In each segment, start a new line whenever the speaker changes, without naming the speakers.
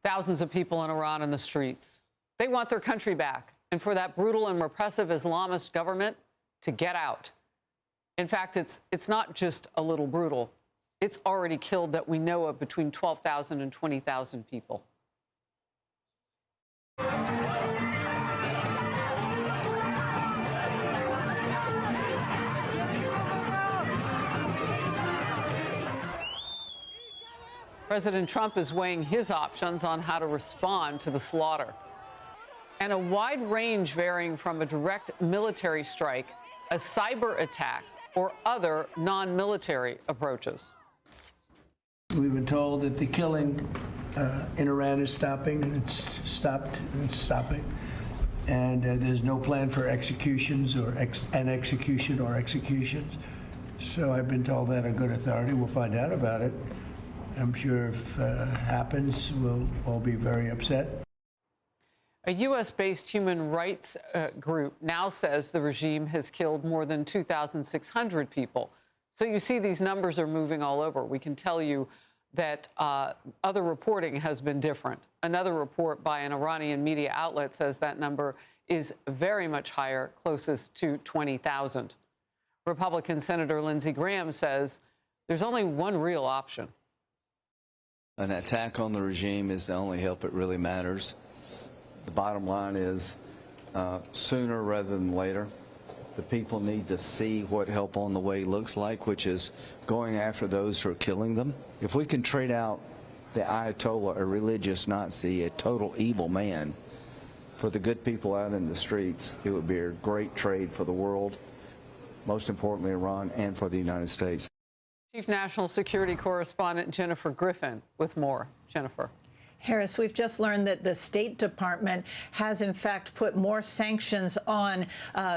Thousands of people in Iran in the streets. They want their country back, and for that brutal and repressive Islamist government to get out. In fact, it's not just a little brutal. It's already killed, that we know of, between 12,000 and 20,000 people. President Trump is weighing his options on how to respond to the slaughter. And a wide range varying from a direct military strike, a cyber attack, or other non-military approaches.
We've been told that the killing in Iran is stopping, and it's stopped, and it's stopping. And there's no plan for executions or executions. So I've been told that on good authority. We'll find out about it. I'm sure if it happens, we'll all be very upset.
A U.S.-based human rights group now says the regime has killed more than 2,600 people. So you see these numbers are moving all over. We can tell you that other reporting has been different. Another report by an Iranian media outlet says that number is very much higher, closest to 20,000. Republican Senator Lindsey Graham says there's only one real option.
An attack on the regime is the only help it really matters. The bottom line is sooner rather than later, the people need to see what help on the way looks like, which is going after those who are killing them. If we can trade out the Ayatollah, a religious Nazi, a total evil man, for the good people out in the streets, it would be a great trade for the world, most importantly Iran, and for the United States.
Chief National Security Correspondent Jennifer Griffin with more. Jennifer.
Harris, we've just learned that the State Department has, in fact, put more sanctions on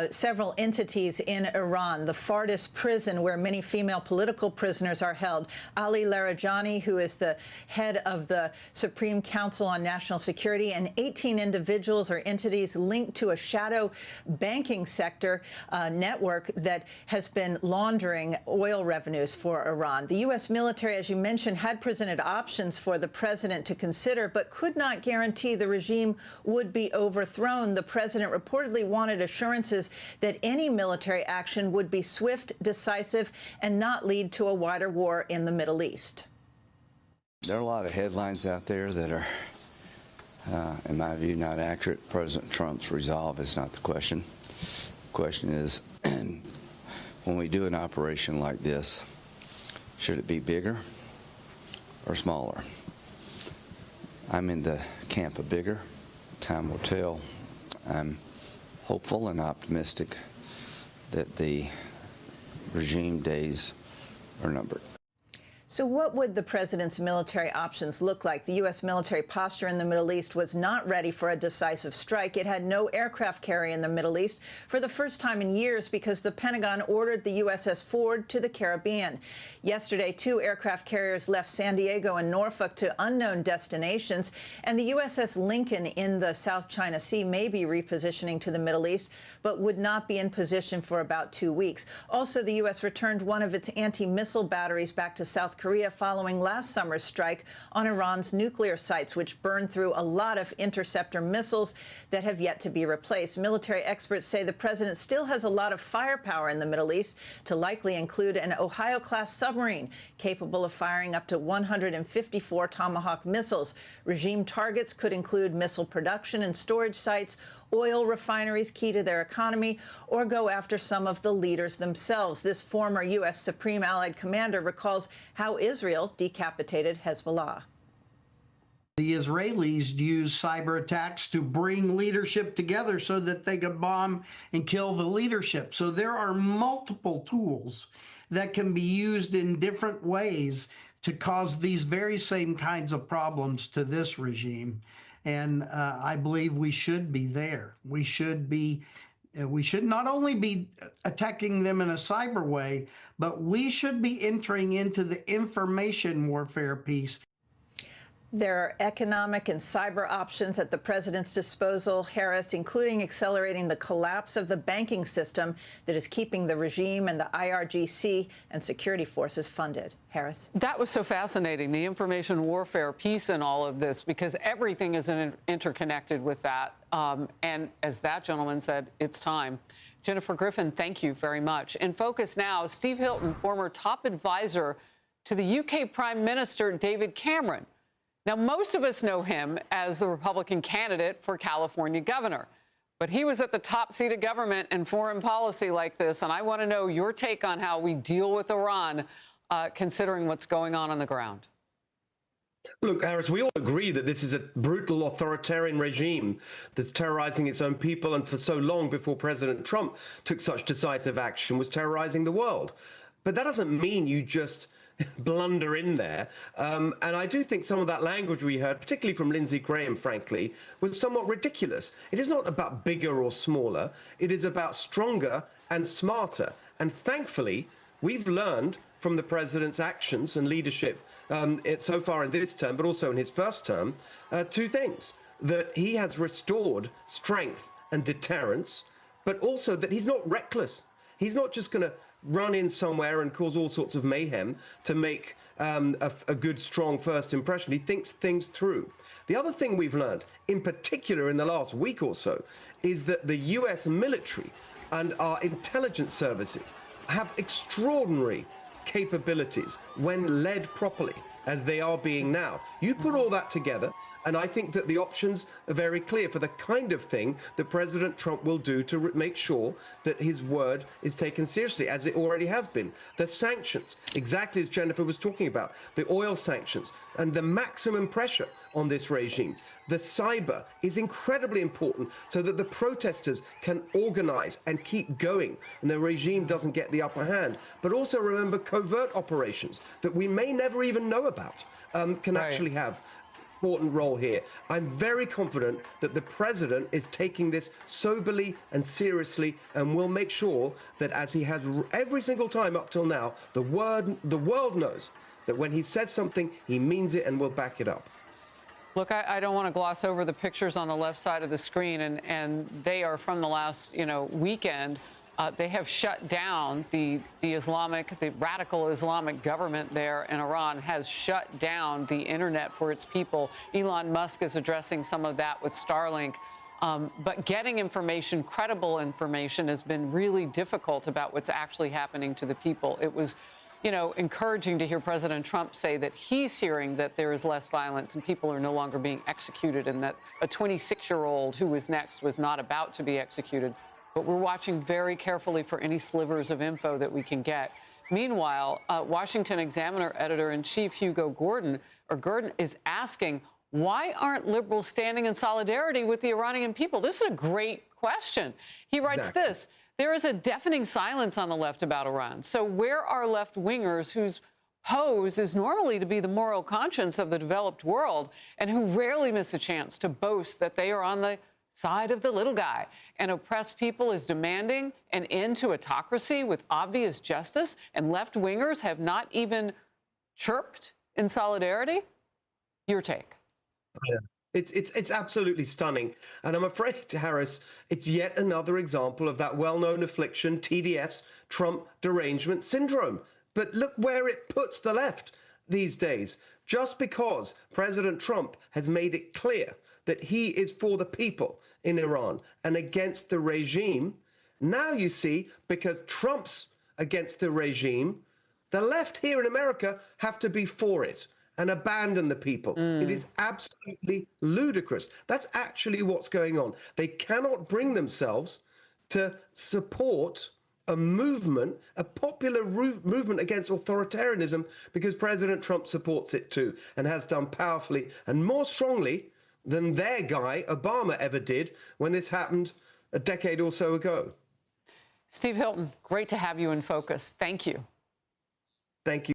several entities in Iran. The Fardis prison, where many female political prisoners are held. Ali Larijani, who is the head of the Supreme Council on National Security, and 18 individuals or entities linked to a shadow banking sector network that has been laundering oil revenues for Iran. The U.S. military, as you mentioned, had presented options for the president to consider, but could not guarantee the regime would be overthrown. The president reportedly wanted assurances that any military action would be swift, decisive, and not lead to a wider war in the Middle East.
There are a lot of headlines out there that are, in my view, not accurate. President Trump's resolve is not the question. The question is, when we do an operation like this, should it be bigger or smaller? I'm in the camp of bigger. Time will tell. I'm hopeful and optimistic that the regime days are numbered.
So what would the president's military options look like? The U.S. military posture in the Middle East was not ready for a decisive strike. It had no aircraft carrier in the Middle East for the first time in years because the Pentagon ordered the USS Ford to the Caribbean. Yesterday, 2 aircraft carriers left San Diego and Norfolk to unknown destinations, and the USS Lincoln in the South China Sea may be repositioning to the Middle East, but would not be in position for about 2 weeks. Also, the U.S. returned one of its anti-missile batteries back to South Korea following last summer's strike on Iran's nuclear sites, which burned through a lot of interceptor missiles that have yet to be replaced. Military experts say the president still has a lot of firepower in the Middle East, to likely include an Ohio-class submarine capable of firing up to 154 Tomahawk missiles. Regime targets could include missile production and storage sites, oil refineries key to their economy, or go after some of the leaders themselves. This former U.S. Supreme Allied Commander recalls how Israel decapitated Hezbollah.
The Israelis used cyber attacks to bring leadership together so that they could bomb and kill the leadership. So there are multiple tools that can be used in different ways to cause these very same kinds of problems to this regime. And I believe we should be there. We should not only be attacking them in a cyber way, but we should be entering into the information warfare piece.
There are economic and cyber options at the president's disposal, Harris, including accelerating the collapse of the banking system that is keeping the regime and the IRGC and security forces funded. Harris?
That was so fascinating, the information warfare piece in all of this, because everything is interconnected with that. And as that gentleman said, it's time. Jennifer Griffin, thank you very much. In focus now, Steve Hilton, former top advisor to the UK Prime Minister David Cameron. Now, most of us know him as the Republican candidate for California governor, but he was at the top seat of government and foreign policy like this, and I want to know your take on how we deal with Iran, considering what's going on the ground.
Look, Harris, we all agree that this is a brutal authoritarian regime that's terrorizing its own people, and for so long before President Trump took such decisive action was terrorizing the world. But that doesn't mean you just blunder in there. And I do think some of that language we heard, particularly from Lindsey Graham, frankly, was somewhat ridiculous. It is not about bigger or smaller. It is about stronger and smarter. And thankfully, we've learned from the president's actions and leadership so far in this term, but also in his first term, two things: that he has restored strength and deterrence, but also that he's not reckless. He's not just going to run in somewhere and cause all sorts of mayhem to make a good, strong first impression. He thinks things through. The other thing we've learned, in particular in the last week or so, is that the US military and our intelligence services have extraordinary capabilities when led properly, as they are being now. You put all that together, and I think that the options are very clear for the kind of thing that President Trump will do to make sure that his word is taken seriously, as it already has been. The sanctions, exactly as Jennifer was talking about, the oil sanctions and the maximum pressure on this regime. The cyber is incredibly important so that the protesters can organize and keep going and the regime doesn't get the upper hand. But also remember, covert operations that we may never even know about can actually have important role here. I'm very confident that the president is taking this soberly and seriously, and will make sure that, as he has every single time up till now, the world knows that when he says something, he means it and will back it up.
Look, I don't want to gloss over the pictures on the left side of the screen, and they are from the last, weekend. They have shut down the radical Islamic government there in Iran has shut down the internet for its people. Elon Musk is addressing some of that with Starlink. But getting information, credible information, has been really difficult about what's actually happening to the people. It was, encouraging to hear President Trump say that he's hearing that there is less violence and people are no longer being executed, and that a 26-year-old who was next was not about to be executed. But we're watching very carefully for any slivers of info that we can get. Meanwhile, Washington Examiner editor-in-chief Hugo Gordon is asking, why aren't liberals standing in solidarity with the Iranian people? This is a great question. He writes this: there is a deafening silence on the left about Iran. So where are left-wingers whose pose is normally to be the moral conscience of the developed world, and who rarely miss a chance to boast that they are on the side of the little guy? And oppressed people is demanding an end to autocracy with obvious justice, and left-wingers have not even chirped in solidarity? Your take.
Yeah. It's absolutely stunning. And I'm afraid, Harris, it's yet another example of that well-known affliction, TDS, Trump derangement syndrome. But look where it puts the left these days. Just because President Trump has made it clear that he is for the people in Iran and against the regime, now you see, because Trump's against the regime, the left here in America have to be for it and abandon the people. It is absolutely ludicrous. That's actually what's going on. They cannot bring themselves to support a movement, a popular movement against authoritarianism, because President Trump supports it too, and has done powerfully and more strongly than their guy Obama ever did when this happened a decade or so ago.
Steve Hilton, great to have you in focus. Thank you.
Thank you.